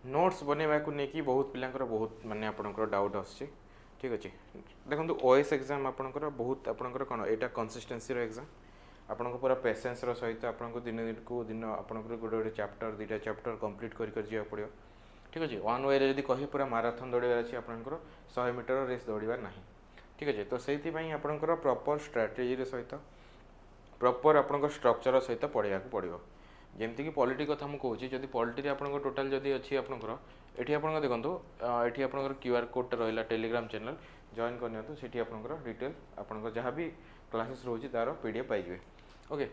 Notes बनवा को लेकिन बहुत पिलांकर बहुत माने आपनकर डाउट आछे ठीक अच्छे देखो ओएस एग्जाम आपनकर बहुत आपनकर कौन यहाँ कंसिस्टेंसी एग्जाम आपन पूरा पेसेंस सहित आपको दिन दिन को दिन आपनकर गोटे गोटे चैप्टर दुटा चैप्टर कंप्लीट कर पड़ो ठीक अच्छे वन वे जब कही पूरा माराथन दौड़ार अच्छे आपनकर 100 मीटर रेस दौड़ार ना ठीक अच्छे तो से आपनकर प्रॉपर स्ट्राटेजी सहित प्रॉपर आपन स्ट्रक्चर सहित पढ़ाया पड़ो जमती कि पॉलिटी कथा मुझे कहूँ जब पॉलिटी आप टोटाल जदि अच्छी आपंकर ये आप देखो ये आपंकर क्यूआर कोड रहा टेलीग्राम चैनल जॉइन करनी से आपंकर डिटेल आप जहाँ भी क्लासेस रोचे तार पीडीएफ पाइबे ओके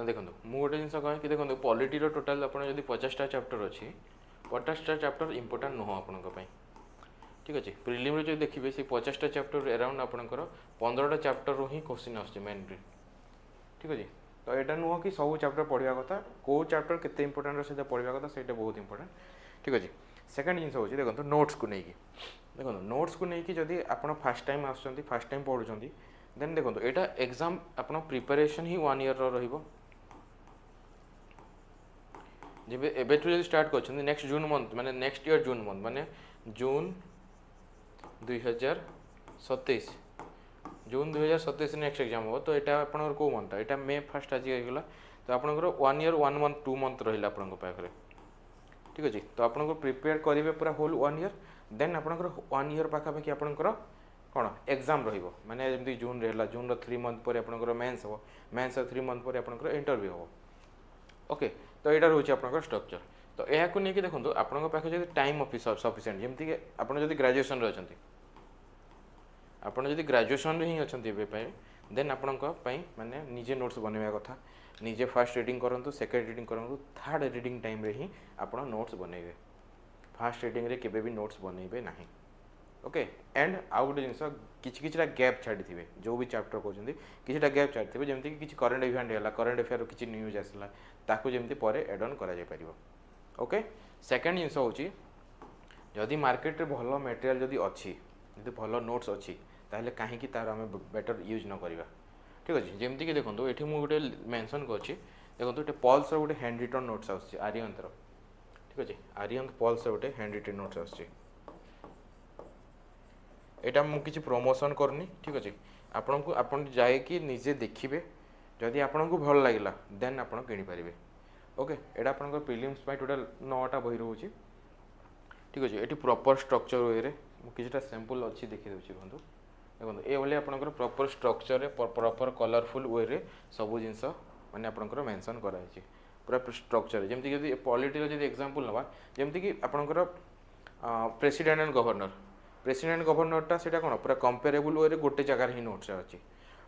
देखो मुझे गोटे जिन कहे कि देखो पॉलिटी टोटाल आप 50टा चैप्टर अच्छी 50टा चैप्टर इंपोर्टाट नुह आपंप ठीक अच्छे प्रिलिम जो देखिए से 50टा चैप्टर अराउंड आपंकर 15टा चैप्टर ही क्वेश्चन आसुच्छे मेनली ठीक अच्छे तो यहाँ नुह कि सब चैप्टर पढ़ा कथा कौ चैप्टर केते इंपोर्टेंट सहित पढ़ा कथा से बहुत इंपोर्टेंट ठीक अच्छे सेकेंड जिन हूँ देखो नोट्स को लेकिन देखो नोट्स को लेकिन जदि आप फास्ट टाइम आसुँच फास्ट टाइम पढ़ुं देन देखो यहाँ एग्जाम आप प्रिपरेशन ही 1 ईयर रही जब एबेठू जब स्टार्ट कर नेक्स्ट जून मंथ माने नेक्स्ट ईयर जून मंथ माने जून 2027 जून 2027 नेक्स्ट एग्जाम हो तो यहाँ आप कौ मंथ यहाँ मे फास्ट आज गला तो आपंकर 1 ईयर 1 मंथ 2 मंथ रहा आपन पाखे ठीक अच्छे तो आपको प्रिपेयर करेंगे पूरा होल 1 ईयर देन आपंकर 1 ईयर पाखापाखि आपंकर कौन एग्जाम रही जमी जून रहा जून 3 मंथ पर आपंकर मेन्स हो मेन्स 3 मंथ पर आपंकर इंटरव्यू हो ओके तो यहाँ रोचे आप स्ट्रक्चर तो यह नहीं देखो आपन पाखे जब टाइम सफिसीयंट जमीक आप ग्रेजुएसन अच्छा आपड़ जब ग्रेजुएसन ही अच्छा देन आपण माने निजे नोट्स बनवा कथा निजे फास्ट रीडिंग करूँ सेकेंड रीडिंग करूँ थर्ड रीडिंग टाइम रे ही आप नोट्स बनइबे फास्ट रीडिंग रे केबे भी नोट्स बनइबे नहीं ओके एंड आउ गोटे जिन किछिटा गैप छाड़ी थे जो भी चैप्टर कहते किछिटा गैप छाड़ी थे जमीक कि करेन्ट इवेंट है करेन्ट अफेयर किसी न्यूज आसला ताकू जमी पर एड ऑन करा ओके सेकेंड जिन हूँ जदि मार्केट भल मटेरियल जदि अच्छी जदि भल नोट्स अच्छी ताहले कहीं तार आम बेटर यूज न करवा ठीक अच्छे जमीक देखो ये मुझे गोटे मेनसन कर देखो ये पल्स गोटे हैंड रिटन नोट्स आसुच्छे आर्यंतर ठीक अच्छे आर्यंत पल्स गोटे हैंड रिटन नोट्स आसुच्छे यहाँ मुझे प्रमोशन करनी ठीक अच्छे आपन को आपन जाकि निजे देखिए जदि आपन को भल लगे देन आप किनीपारे ओके यहाँ आप प्रिलिम्स टोटाल 9टा बही रोचे ठीक अच्छे ये प्रॉपर स्ट्रक्चर वे किसी सैंपल अच्छी देखी दूसरी देखो देखो ये आपंकर प्रॉपर स्ट्रक्चर प्रॉपर कलरफुल वे सब जिनस माने आपंकर मेंशन कराई पूरा स्ट्रक्चर जमीक जब पॉलिटी जब एग्जांपल नवा जमीक कि आपंकर प्रेसिडेंट एंड गवर्नरटा से कौन पूरा कंपेरेबल वे गोटे जगार ही नोट्स अच्छी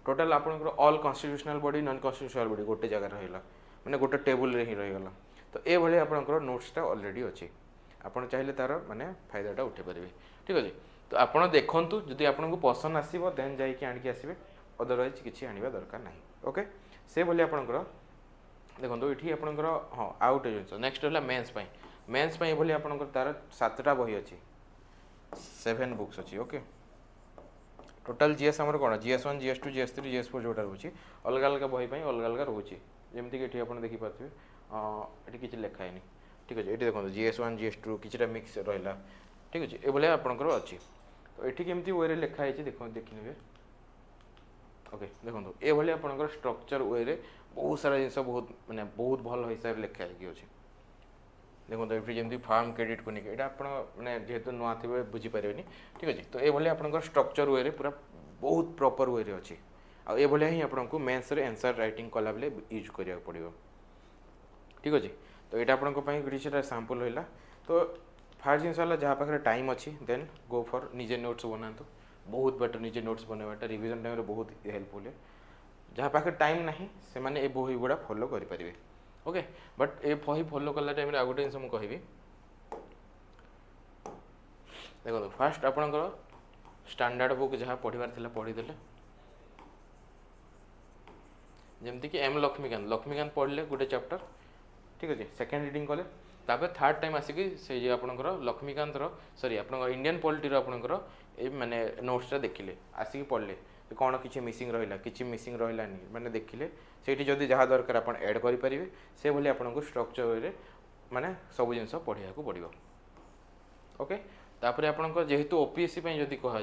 टोटाल आपंकर all constitutional body non constitutional body गोटे जगार रहा मैंने गोटे टेबुल रे ही रहीगला तो ये आपंकर नोट्सटा ऑलरेडी अच्छी आपड़ चाहिए तार माने फायदाटा उठे पारे ठीक अच्छे तो आपड़ देखूँ जदि आपको पसंद आसो देन जाकि आणिक आसवे अदरवाइज किसी आने दरकार ना ओके से भली आपंकर देखो ये आपंकर हाँ आउ गोटे जिन नेक्स्ट है मेन्स भली आपंकर तार 7टा बही अच्छी 7 बुक्स अच्छी ओके टोटाल जीएस आमर कौन जीएस1 जीएस2 जीएस3 जीएस4 जोटा रोचे अलग अलग बही अलग अलग रोचे जमीक ये आप देखिपे ये किसी लिखाए ठीक अच्छे ये देखो जीएस1 जीएस2 किसी मिक्स रहा ठीक अच्छे ये आपंकर अच्छी तो ये केमती वे लिखाई देख देखने ओके देखो ये आपंकर स्ट्रक्चर वे बहुत सारा जिन बहुत माने बहुत भल हिसाब से लिखाई अच्छे देखो ये जमी फार्म क्रेडिट को लेकिन आप जेहेतु नुआ थे बुझीपारे ठीक अच्छे तो ये आपंकर स्ट्रक्चर वे पूरा बहुत प्रॉपर वे अच्छी आ ये ही आपको मेन्स आंसर राइटिंग कला बेले यूज करा पड़ो ठीक अच्छे तो यहाँ आपंपाई सैंपल रहा तो फास्ट जिन जहाँ पाखे टाइम अच्छी देन गो फॉर निजे नोट्स बनातु बहुत बेटर निजे नोट्स बनवाटा रिविजन टाइम बहुत हेल्पफुल है जहाँ पाखे टाइम ना से मैंने बही गुड़ा फॉलो करेंगे ओके बट ये बही फॉलो कला टाइम आ गए जिन मुझे देखो फास्ट आपंकर स्टैंडर्ड बुक जहाँ पढ़ार पढ़ीदे जमीक एम लक्ष्मीकांत पढ़ले गोटे चैप्टर ठीक अच्छे सेकेंड रीडिंग कले तापर थर्ड टाइम आसिकी से जो आपंकर लक्ष्मीकांत सॉरी आप इंडियन पॉलिटी आपंकर ये माने नोट्सटा देखिले आसिकी पढ़ले कौन किसी मिसिंग रहा कि मिसिंग रहा मैंने देखिले से जदि जहाँ दरकार आप ऐड करेंगे से भली आपको स्ट्रक्चर वे माने सब जिन पढ़िया को पड़ो ओके तापर आपंकर जेहेतु ओपीएससी जदि कह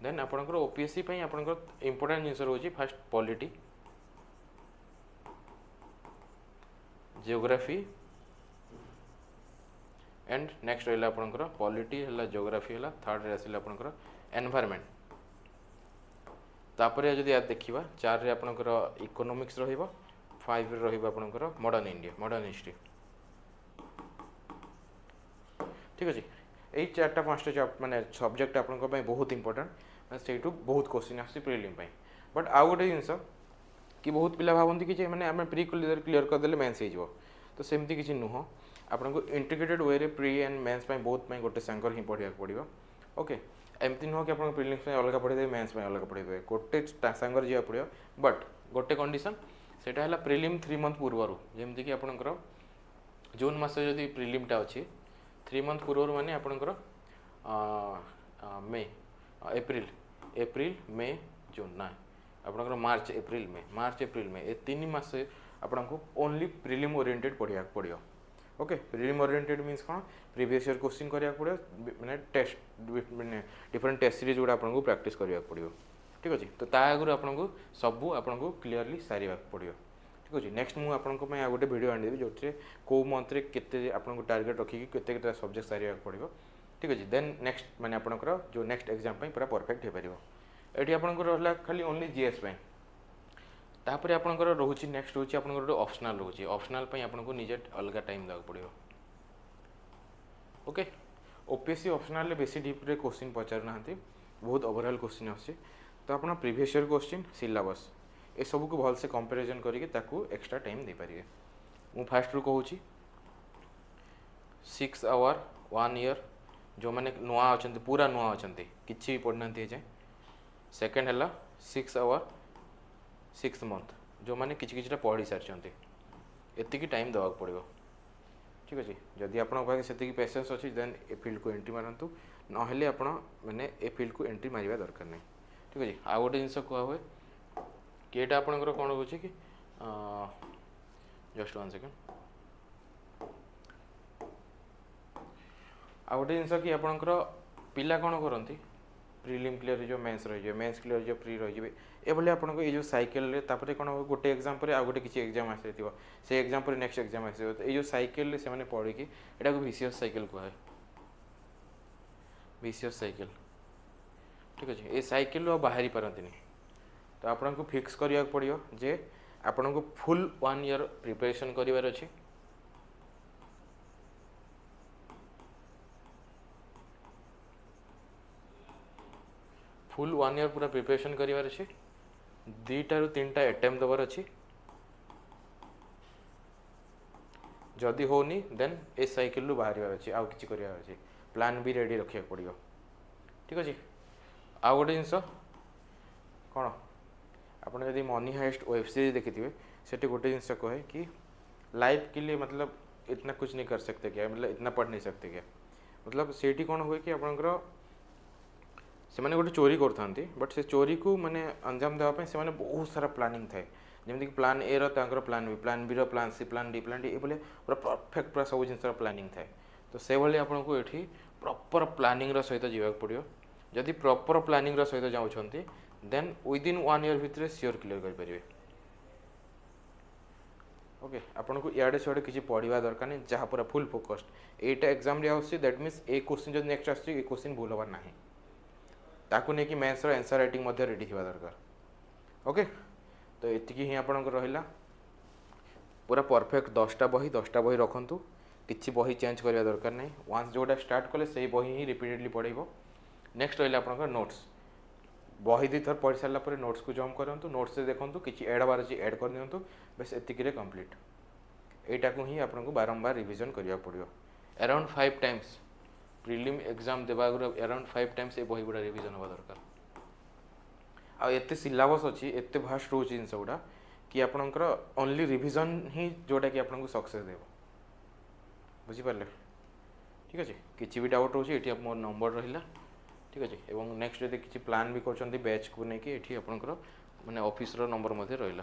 देन आपंकर ओपीएससी आपंकर इंपोर्टेंट जिन रोचे fast polity geography and next रहा आपंकर पॉलिटी है जियोग्राफी है थर्ड रे आसिला आपंकर एनवायरमेंट तापर जदि देखा 4 रे आपंकर इकोनॉमिक्स रहिबो 5 रे रहिबो आपंकर मॉडर्न इंडिया मॉडर्न हिस्ट्री ठीक अच्छे यही 4टा 5टा माने सब्जेक्ट आपंक बहुत इंपोर्टेंट से बहुत क्वेश्चन आस प्रिलिम बट आउ गोटे जिन कि बहुत पिला भावती कि मैंने आम प्री क्लीयर करदे मेन्स हो तो सेमती किसी नुह आपको integrated way pre and mains बहुत गोटे सांगर ही पढ़ा पड़ो ओके एमती नुह कि आप प्रिलिम्स अलग पढ़े मेन्स अलग पढ़े गोटे सांगर जा पड़ो बट गोटे कंडीशन सेटा है प्रिलिम 3 मंथ पूर्वर जमीक आपंकर जून मस जदि प्रिलिमटा अच्छी 3 मंथ पूर्व माने आपंकर मे एप्रिल मे जून ना आपंकर मार्च एप्रिल मे ये 3 मास आपको ओनली प्रिलिम ओरिएंटेड पढ़ा पड़ो ओके प्रिलिम ओरिएंटेड मीन्स कौन प्रीवियस ईयर क्वेश्चन करा पड़ो मैंने टेस्ट मैंने डिफरेंट टेस्ट सीरीज गुड़ा आपको प्रैक्टिस करा पड़ो ठीक अच्छे तो आगु आपको सबू आपको क्लीयरली सारे पड़ो ठीक अच्छे नेक्स्ट मुझे आपको गोटे वीडियो आनी जो कौ मंथ के आपको टार्गेट रखिकी केते सब्जेक्ट सारे पड़ो ठीक अच्छे देन नेक्स्ट माने आपंकर जो नेक्स्ट एग्जाम पूरा परफेक्ट हो पार ये आपंकर रहा खाली ओनली जीएस तापर आपंकर रोचे नेक्स्ट रोचे आपंकर ऑप्शनल रोचे ऑप्शनल आपको निजे अलग टाइम देवा पड़ो ओके ओपीएससी ऑप्शनल बेसी डीप्रे क्वेश्चन पचार ना बहुत ओवरऑल क्वेश्चन आसे तो आप प्रीवियस ईयर क्वेश्चन सिलेबस ये सब को भलसे कंपैरिजन करके एक्स्ट्रा टाइम दे पारे मु फास्ट रू कहूँ 6 आवर 1 ईयर जो मैंने नुआ अच्छा पूरा नुआ अच्छा कि पढ़ना जाए सेकेंड है 6 आवर 6 मंथ जो मैंने किसी पढ़ी सारी एति टाइम देवा पड़ो ठीक अच्छे जदि आप से पेसेंस अच्छी देन ए फील्ड को एंट्री मारतु ना आप मैंने ए फील्ड को एंट्री मारिबा दरकार नहीं ठीक अच्छे आउ गोटे जिन कह हुए कि यहाँ आपंकर कौन रोचे कि जस्ट 1 सेकेंड आ गोटे जिन कि आपंकर पिला कौन करती प्रिलिम क्लीयर जो मेन्स रही मेन्स क्लीयर जो प्री रही ये आपको ये जो साइकेल कौन हो गोटे एग्जाम पर आउ गोटे किसी एग्जाम आसी से एग्जाम पर नेक्स्ट एग्जाम आस जो साइकेल से मैंने पढ़ी यहाँ को विसीएस साइकेल कहे विसीएस साइकेल ठीक अच्छे ये साइकेल बाहरी पारती तो आपको फिक्स करिया पड़ो जे आपन को फुल 1 ईयर प्रिपरेशन करिवार अछि फुल 1 ईयर पूरा प्रिपरेशन करिवार अछि 2 रू 3टा अटेम्प्ट देवार अछि जदि होनी देन ए साइकिल रु बाहर अच्छे आउ कि करार अच्छे प्लान भी रेडी रखा पड़ो ठीक अच्छे आउ गोटे जिनस कौन आप मनी हाइस्ट वेब सीरीज देखी से गोटे जिनस कहे कि लाइफ के लिए मतलब इतना कुछ नहीं कर सकते क्या मतलब इतना पढ़ नहीं सकते क्या मतलब सेठी कौन हुए कि आपंकर से मैंने गोटे चोरी करते बट से चोरी को माने अंजाम देवाई से मैंने बहुत सारा प्लानिंग थाए जमीक प्लान ए रर plan B plan C plan D plan D ये पूरा परफेक्ट पूरा सब जिन प्लानिंग थाए तो से भाई आपको ये प्रॉपर प्लानिंग सहित जावाक पड़ो जदि प्रॉपर प्लानिंग सहित जाऊँगी देन विदिन 1 ईयर भितर सियोर क्लियर करेंगे ओके आपन को इे सियाड़े किसी पढ़ा दरकार नहीं जहाँ पूरा full focused Etah exam that means A question जो नेक्स्ट आस क्वेश्चन भूल हबार ना ताकू नहीं कि मेन्स आंसर राइटिंग रेडी थी दरकार ओके तो ये ही आपन रहा पूरा परफेक्ट 10टा बही रखु किसी बही चेंज करवा दरकार नहीं वंस जोटा स्टार्ट कले से बही ही रिपीटेडली पढ़ेब नेक्स्ट रहा आपंकर नोट्स बही 2 थर पढ़ी सारा पर नोट्स को जम्प करूँ नोट्स से देखूँ किसी एड बार अच्छी एड कर दिंतु बस एतिक कंप्लीट यटा को ही आपको बारंबार रिविजन करा पड़ो अराउंड 5 टाइम्स प्रिलिम एग्जाम देवा अराउंड 5 टाइम्स ये बही गुड़ा रिविजन हवा दरकार आते सिलेबस अच्छी एत भास्ट रोच जिन गुड़ा कि आपंकर ओनली रिविजन ही जोटा कि आपको सक्सेस देव बुझीपारे ठीक अच्छे किसी भी डाउट रोचे ये मोर नंबर रहा ठीक अच्छे एवं नेक्स्ट जब किसी प्लान भी कर बैच को लेकिन ये आपंकर माने ऑफिस रो नंबर रहा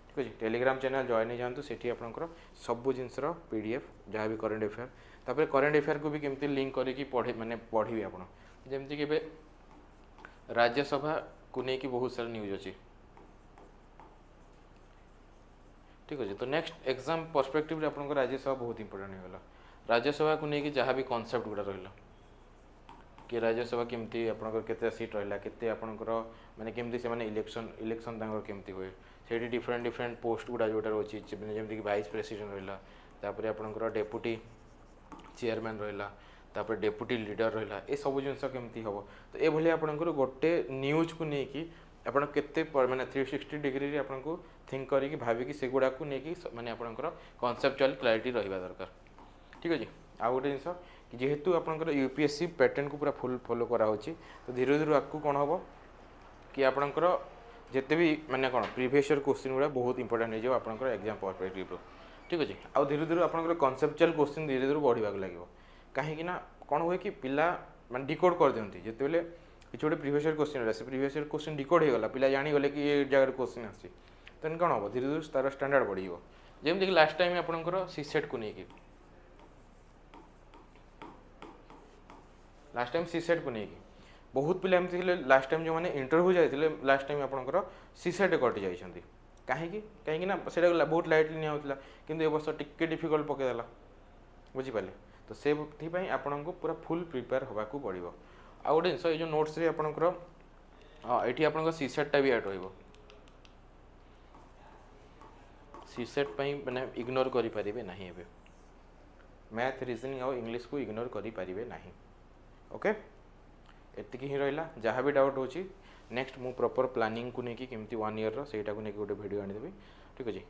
ठीक ठीक अच्छे टेलीग्राम चैनल जॉइन हो जातु से आपंकर सब जिनसर पीडीएफ जहाँ भी करेन्ट अफेयर तापर करेन्ट अफेयर को भी केमती लिंक करके पढ़े माने पढ़ी आप जमती कि राज्यसभा को लेकिन बहुत सारा न्यूज अच्छी ठीक अच्छे तो नेक्स्ट एग्जाम पर्सपेक्टिव आप राज्यसभा बहुत इंपोर्टेंट होगा राज्यसभा को लेकिन जहाँ भी कनसेप्ट गुड़ा रहा कि राज्यसभा केमती आपंकर केते सीट रहा केते आपंकर माने केमती से माने इलेक्शन इलेक्शन केमती हुए से डिफरेंट डिफरेंट पोस्ट गुड़ा जोटा रही जमीक वाइस प्रेसिडेंट रहा तापर आपंकर डेपुटी चेयरमैन रहा तापर डेपुटी लीडर रहा ये सब जिन केमती हम तो ये आपंकर गोटे न्यूज को लेकिन आपड़ केते माने 360 डिग्री आपको थिंक करके भाविकी से गुड़ा को लेकिन माने आपंकर कनसेप्चुअल क्लैरिटी रहा दरकार ठीक अच्छे आउ गोटे जिन कि जेहेतु आपंकर यूपीएससी पैटर्न को पूरा फुल फॉलो कराऊँच तो धीरे धीरे आपको कौन हम कि आपंकर जिते भी माने कौन प्रीवियस ईयर क्वेश्चन गुड़ा बहुत इंपोर्टेंट हो आपंकर एग्जाम पर्सपेक्टिव ठीक अच्छे आउ धीरे धीरे आपंकर कनसेप्चुअल क्वेश्चन धीरे धीरे बढ़ाक लगे कहीं कौन हुए कि पिला माने डिकोड कर दिखती जिते किसी गोटे प्रीवियस ईयर क्वेश्चन रहा से प्रीवियस ईयर क्वेश्चन डिकोड हो गला पिला जानीगले कि ये जगह क्वेश्चन आसी तेन कौन हम धीरे धीरे तार स्टैंडर्ड बढ़ जमीक लास्ट टाइम आपंकर सीसेट को लेकिन लास्ट टाइम सीसेट को लेकिन बहुत पिला एमती लास्ट टाइम जो मैंने इंटरव्यू जाते लास्ट टाइम आपंकर सीसेट कटि जाइए कहीं से बहुत लाइटली निया कि ए वर्ष टिके डिफिकल्ट पकईदेला बुझीपारे तो से आपन को पूरा फुल प्रिपेयर होगा पड़ो आ गए जिन ये नोट्स आपंकर ये आप सीसेटा भी एड रो सीसेट मैंने इग्नोर करें ना ए मैथ रीजनिंग आउ इंग्लिश को इग्नोर करें ना ओके एतिक ही रहा जहाँ भी डाउट होची नेक्स्ट मु प्रॉपर प्लानिंग को लेकिन केमती 1 ईयर सेटा को लेकिन गोटे वीडियो आनीदेवी ठीक अच्छे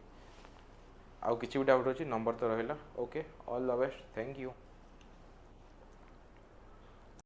आउ किसी भी डाउट होची नंबर तो रहा okay all the best thank you.